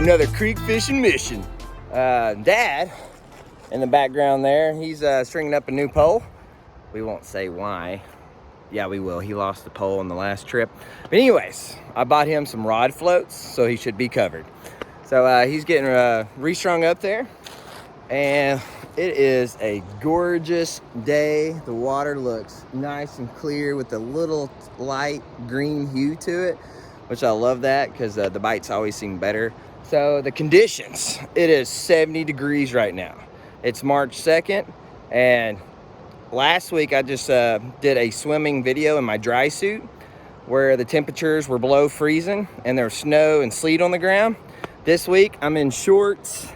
another creek fishing mission. Dad, in the background there, he's stringing up a new pole. We won't say why. Yeah, we will. He lost the pole on the last trip. But anyways, I bought him some rod floats, so he should be covered. So he's getting restrung up there. And it is a gorgeous day. The water looks nice and clear with a little light green hue to it, which I love that because the bites always seem better. So the conditions, it is 70 degrees right now. It's March 2nd, and last week I just did a swimming video in my dry suit where the temperatures were below freezing and there was snow and sleet on the ground. This week I'm in shorts.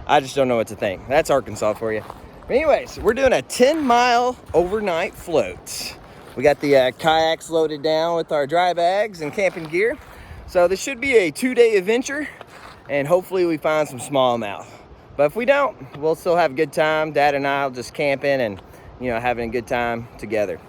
I just don't know what to think. That's Arkansas for you. But anyways, we're doing a 10-mile overnight float. We got the kayaks loaded down with our dry bags and camping gear. So this should be a 2-day adventure, and hopefully we find some smallmouth. But if we don't, we'll still have a good time. Dad and I will just camping and, you know, having a good time together.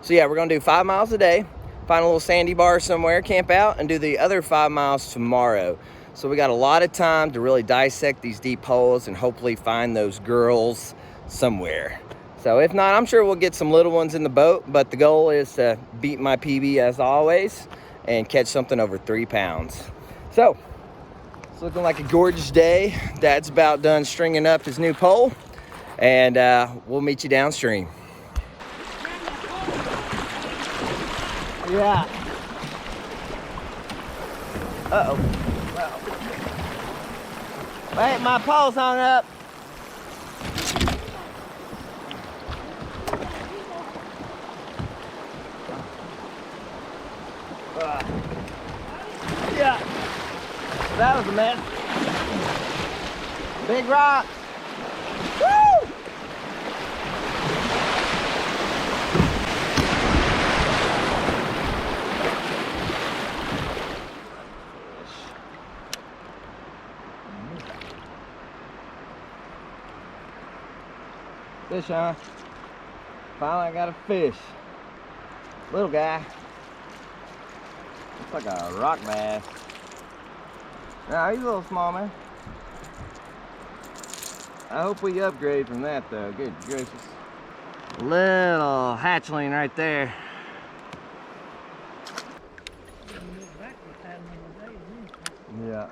So yeah, we're gonna do 5 miles a day, find a little sandy bar somewhere, camp out, and do the other 5 miles tomorrow. So we got a lot of time to really dissect these deep holes and hopefully find those girls somewhere. So if not, I'm sure we'll get some little ones in the boat, but the goal is to beat my PB as always and catch something over 3 pounds. So it's looking like a gorgeous day. Dad's about done stringing up his new pole, and we'll meet you downstream. Yeah. Uh-oh. Wait, my pole's hung up. Yeah. That was a mess. Big rock. Woo! Fish, huh? Finally got a fish. Little guy. Looks like a rock bass. Nah, he's a little small, man. I hope we upgrade from that, though. Good gracious. Little hatchling right there. Yeah.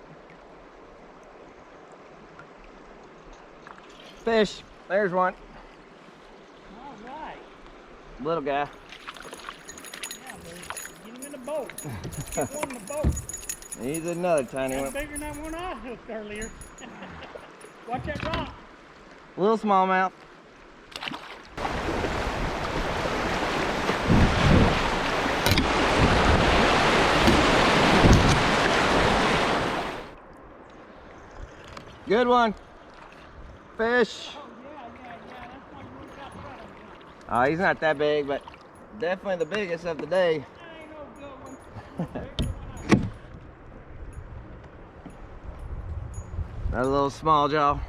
Fish. There's one. All right. Little guy. Yeah, but get him in the boat. Get one in the boat. He's another tiny one. That's bigger than that one I hooked earlier. Watch that rock. Little smallmouth. Good one. Fish. Oh, yeah. That's like one got front of him. Oh, he's not that big, but definitely the biggest of the day. That ain't no good one. Another little small jaw.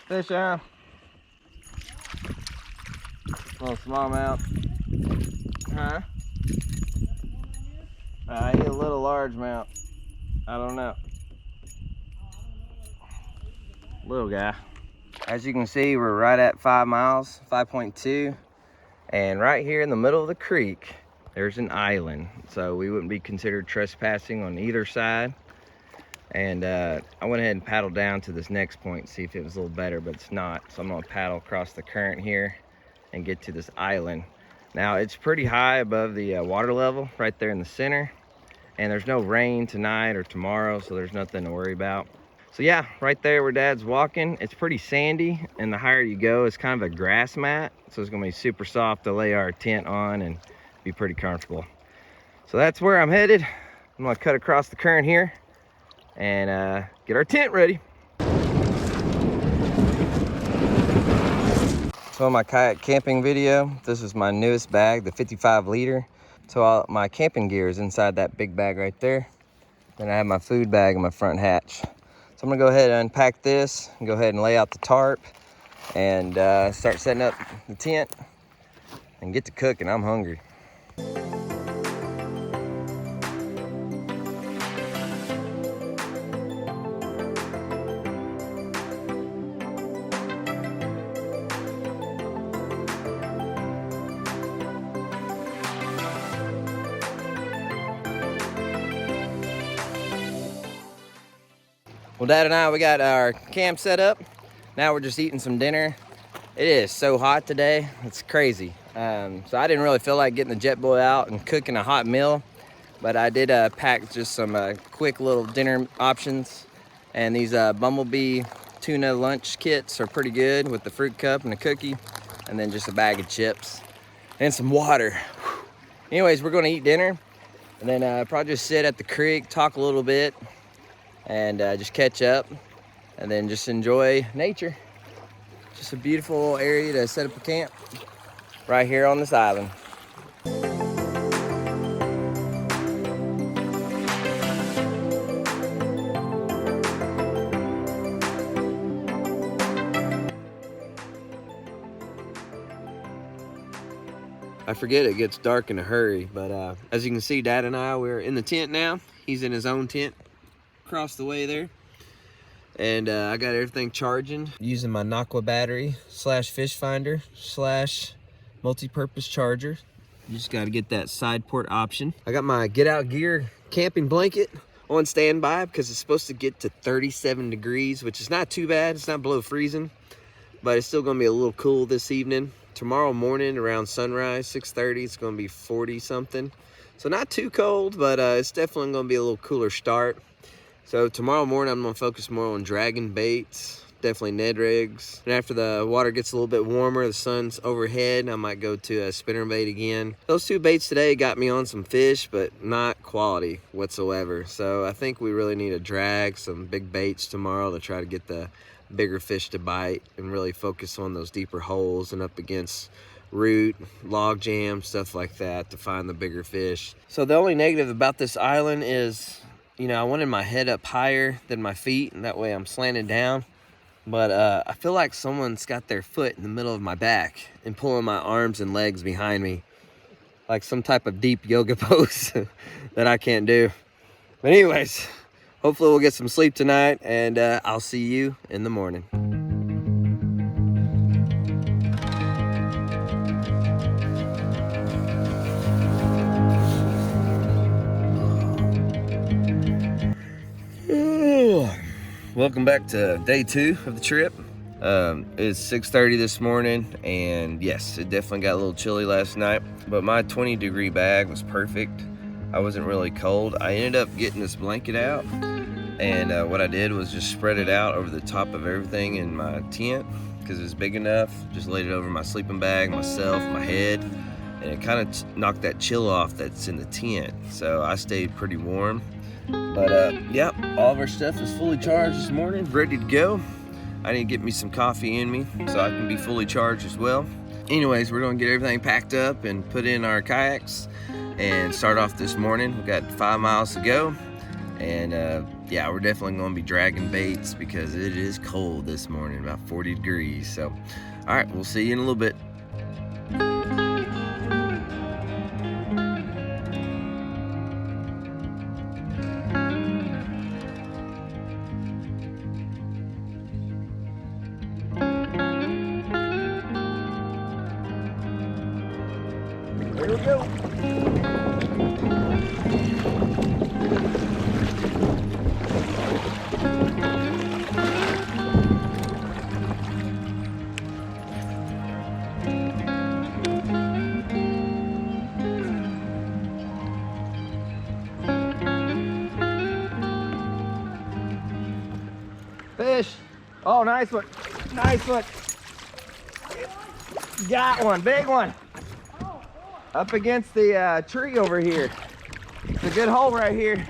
Fish, huh? Little smallmouth. Huh? He's a little largemouth. I don't know. Little guy. As you can see, we're right at 5 miles, 5.2. And right here in the middle of the creek, there's an island. So we wouldn't be considered trespassing on either side. And I went ahead and paddled down to this next point, see if it was a little better, but it's not. So I'm gonna paddle across the current here and get to this island. Now it's pretty high above the water level right there in the center. And there's no rain tonight or tomorrow, so there's nothing to worry about. So yeah, right there where Dad's walking, it's pretty sandy, and the higher you go, it's kind of a grass mat. So it's gonna be super soft to lay our tent on and be pretty comfortable. So that's where I'm headed. I'm gonna cut across the current here and get our tent ready. So my kayak camping video, this is my newest bag, the 55 liter. So all my camping gear is inside that big bag right there. Then I have my food bag in my front hatch. So I'm gonna go ahead and unpack this and go ahead and lay out the tarp and start setting up the tent. and get to cooking. I'm hungry. Well, Dad and I, we got our camp set up. Now we're just eating some dinner. It is so hot today, it's crazy. So I didn't really feel like getting the Jetboil out and cooking a hot meal, but I did pack just some quick little dinner options. And these Bumblebee tuna lunch kits are pretty good with the fruit cup and a cookie, and then just a bag of chips and some water. Whew. Anyways, we're gonna eat dinner and then probably just sit at the creek, talk a little bit, and just catch up, and then just enjoy nature. Just a beautiful area to set up a camp right here on this island. I forget it gets dark in a hurry, but as you can see, Dad and I, we're in the tent now. He's in his own tent across the way there. And I got everything charging using my Aqua battery / fish finder / multi-purpose charger. You just got to get that side port option. I got my get out gear camping blanket on standby because it's supposed to get to 37 degrees, which is not too bad. It's not below freezing, but it's still gonna be a little cool this evening. Tomorrow morning around sunrise, 6:30, it's gonna be 40 something. So not too cold, but it's definitely gonna be a little cooler start. So tomorrow morning, I'm gonna focus more on dragging baits, definitely Ned rigs. And after the water gets a little bit warmer, the sun's overhead, I might go to a spinner bait again. Those two baits today got me on some fish, but not quality whatsoever. So I think we really need to drag some big baits tomorrow to try to get the bigger fish to bite and really focus on those deeper holes and up against root, log jam, stuff like that to find the bigger fish. So the only negative about this island is, you know, I wanted my head up higher than my feet, and that way I'm slanted down. But I feel like someone's got their foot in the middle of my back and pulling my arms and legs behind me, like some type of deep yoga pose that I can't do. But anyways, hopefully we'll get some sleep tonight, and I'll see you in the morning. Welcome back to day 2 of the trip. It's 6:30 this morning, and yes, it definitely got a little chilly last night, but my 20-degree bag was perfect. I wasn't really cold. I ended up getting this blanket out, and what I did was just spread it out over the top of everything in my tent because it was big enough. Just laid it over my sleeping bag, myself, my head, and it kind of knocked that chill off that's in the tent. So I stayed pretty warm. But yep, all of our stuff is fully charged this morning, ready to go. I need to get me some coffee in me so I can be fully charged as well. Anyways, we're gonna get everything packed up and put in our kayaks and start off this morning. We've got 5 miles to go, and yeah, we're definitely gonna be dragging baits because it is cold this morning, about 40 degrees. So, all right, we'll see you in a little bit. Here we go. Fish. Oh, nice one. Nice one. Got one. Big one. Up against the tree over here. It's a good hole right here.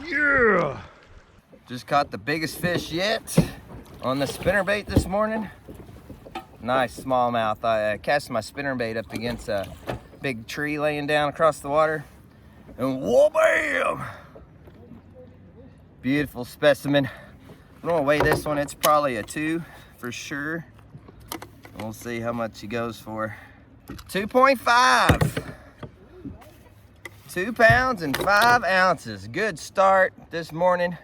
Yeah! Just caught the biggest fish yet on the spinnerbait this morning. Nice smallmouth. I cast my spinnerbait up against a big tree laying down across the water. And whoa, bam! Beautiful specimen. I'm gonna weigh this one. It's probably a 2 for sure. We'll see how much he goes for. 2.5. 2 pounds and 5 ounces. Good start this morning.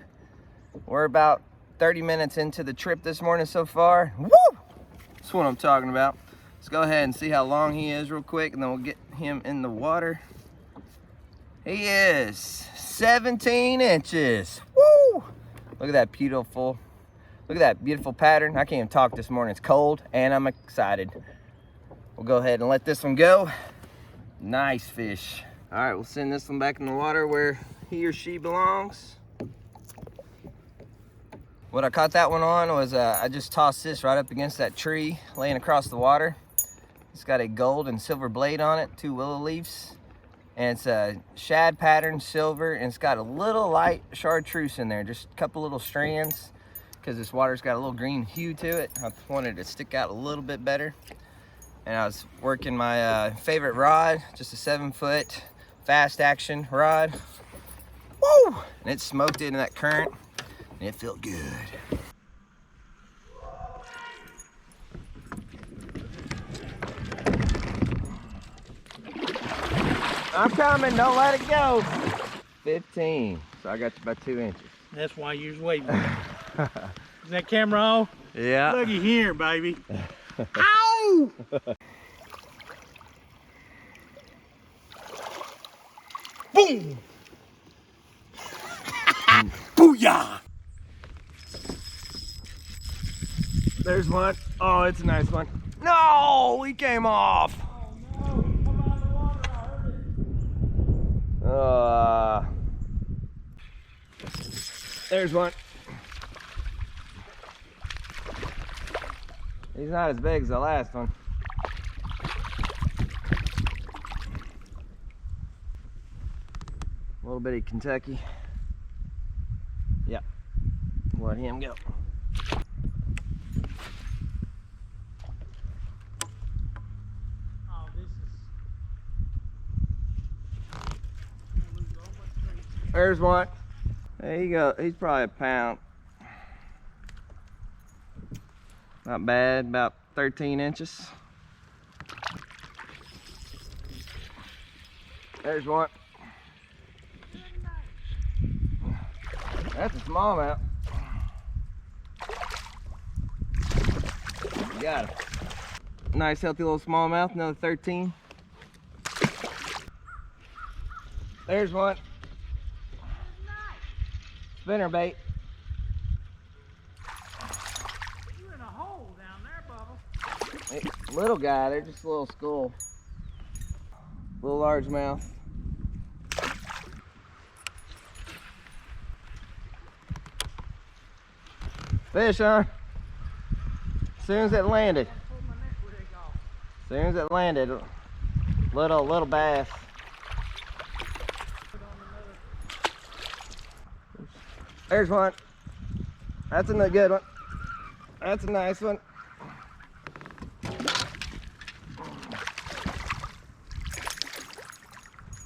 We're about 30 minutes into the trip this morning so far. Woo! That's what I'm talking about. Let's go ahead and see how long he is real quick, and then we'll get him in the water. He is 17 inches. Woo! Look at that beautiful pattern. I can't even talk this morning. It's cold and I'm excited. We'll go ahead and let this one go. Nice fish. All right, we'll send this one back in the water where he or she belongs. What I caught that one on was I just tossed this right up against that tree laying across the water. It's got a gold and silver blade on it, 2 willow leaves. And it's a shad pattern, silver, and it's got a little light chartreuse in there, just a couple little strands, because this water's got a little green hue to it. I wanted it to stick out a little bit better. And I was working my favorite rod, just a 7-foot fast action rod. Woo! And it smoked it in that current, and it felt good. I'm coming, don't let it go. 15, so I got you by 2 inches. That's why you was waiting. Is that camera on? Yeah. Looky here, baby. Ow! Boom! Booyah! There's one. Oh, it's a nice one. No, he came off. There's one. He's not as big as the last one. A little bitty Kentucky. Yep. Let him go. Oh, this is... There's one. There you go. He's probably a pound. Not bad. About 13 inches. There's one. That's a smallmouth. Got him. Nice, healthy little smallmouth. Another 13. There's one. Spinner bait. You're in a hole down there, Bubba. Hey, little guy, they're just a little skull. Little largemouth. Fish, huh? As soon as it landed. As soon as it landed, little bass. There's one. That's a good one. That's a nice one.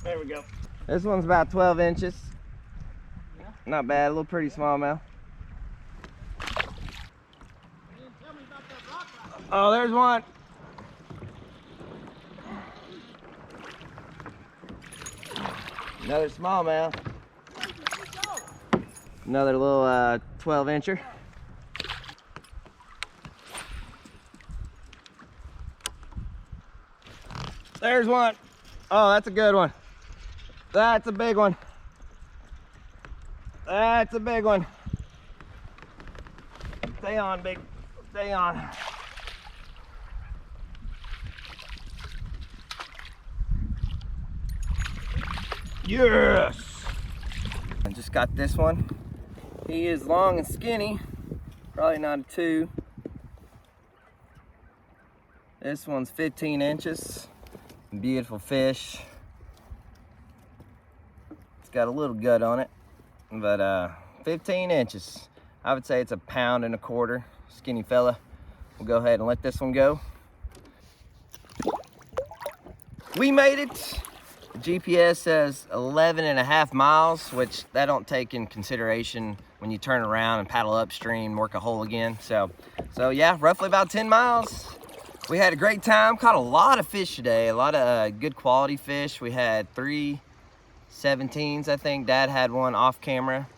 There we go. This one's about 12 inches. Yeah. Not bad, a little pretty smallmouth. Oh, there's one. Another smallmouth. Another little 12-incher. There's one. Oh, that's a good one. That's a big one. That's a big one. Stay on, big. Stay on. Yes! I just got this one. He is long and skinny. Probably not a 2. This one's 15 inches. Beautiful fish. It's got a little gut on it, but 15 inches. I would say it's a 1.25 pounds. Skinny fella. We'll go ahead and let this one go. We made it. GPS says 11.5 miles, which that don't take in consideration when you turn around and paddle upstream and work a hole again. So yeah, roughly about 10 miles. We had a great time, caught a lot of fish today, a lot of good quality fish. We had 3 17s, I think. Dad had one off camera,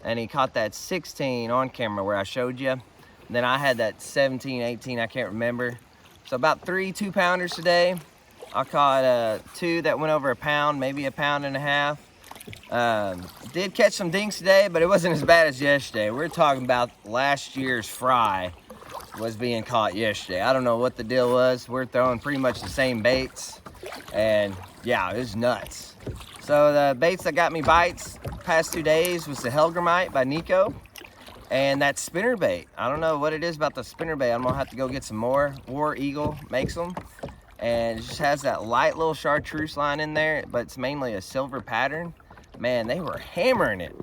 and he caught that 16 on camera where I showed you. And then I had that 17, 18, I can't remember. So about 3 2-pounders today. I caught 2 that went over a pound, maybe a pound and a half. Did catch some dinks today, but it wasn't as bad as yesterday. We're talking about last year's fry was being caught yesterday. I don't know what the deal was. We're throwing pretty much the same baits, and yeah, it was nuts. So the baits that got me bites past 2 days was the Helgramite by Nico and that spinner bait. I don't know what it is about the spinner bait. I'm gonna have to go get some more. War Eagle makes them, and it just has that light little chartreuse line in there, but it's mainly a silver pattern. Man, they were hammering it.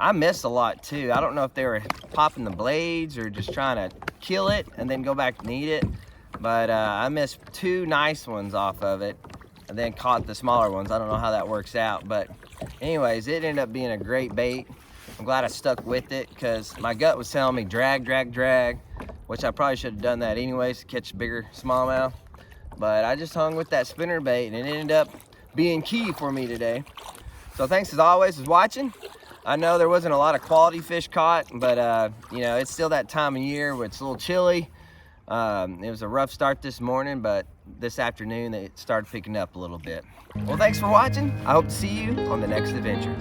I missed a lot too. I don't know if they were popping the blades or just trying to kill it and then go back and eat it. But I missed 2 nice ones off of it and then caught the smaller ones. I don't know how that works out. But anyways, it ended up being a great bait. I'm glad I stuck with it because my gut was telling me drag, drag, drag, which I probably should have done that anyways to catch a bigger smallmouth. But I just hung with that spinner bait and it ended up being key for me today. So thanks as always for watching. I know there wasn't a lot of quality fish caught, but you know, it's still that time of year where it's a little chilly. It was a rough start this morning, but this afternoon it started picking up a little bit. Well, thanks for watching. I hope to see you on the next adventure.